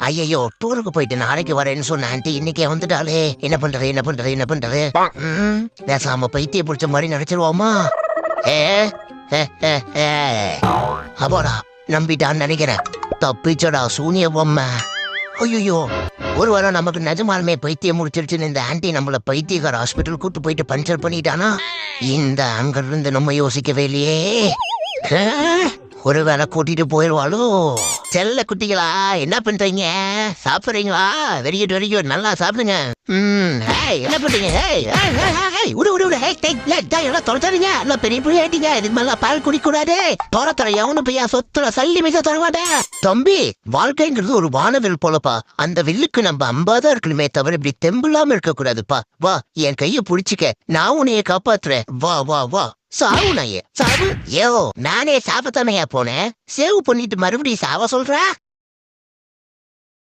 ஐயோ டூருக்கு போயிட்டு நாளைக்கு வரேன்னு சொன்ன ஆண்டி இன்னைக்கே வந்துட்டாலே என்ன பண்றது பேசாம பைத்திய பிடிச்ச மாதிரி நினைச்சிருவோமா? ஏ ஏ, ஏ, ஏ. அப்பாடா நம்பிட்டான்னு நினைக்கிறேன். தப்பிச்சடா சூனிய பொம்மை. ஐயோ ஒரு வாரம் நமக்கு நிஜமாலுமே பைத்தியம் முடிச்சிருச்சுன்னு இந்த ஆன்டி நம்மள பைத்தியக்கார ஹாஸ்பிட்டல் கூட்டு போயிட்டு பஞ்சர் பண்ணிட்டானா? இந்த அங்க இருந்து நம்ம யோசிக்கவே இல்லையே. ஒருவேளை கூட்டிட்டு போயிடுவாளோ? செல்ல குட்டிகளா என்ன பண்றீங்க? சாப்பிடுறீங்களா? வெரி குட் நல்லா சாப்பிடுங்க. என்ன பண்றீங்க? பெரிய இதுக்கு மேல பால் குடிக்கூடாது. எவனு பையா சொத்துல சல்லி மிக தரமாட்டேன். தம்பி வாழ்க்கைங்கிறது ஒரு வானவில் போலப்பா. அந்த வில்லுக்கு நம்ம அம்பாதான் இருக்கணுமே தவிர இப்படி தெம்பில்லாம இருக்க கூடாதுப்பா. வா என் கைய புடிச்சுக்க, நான் உன்னைய காப்பாத்துறேன். வா வா வா. சாவு நாயே சாவு. நானே சாப்பத்தாமையா போனேன். சேவ் பண்ணிட்டு மறுபடியும் சாவ சொல்ற?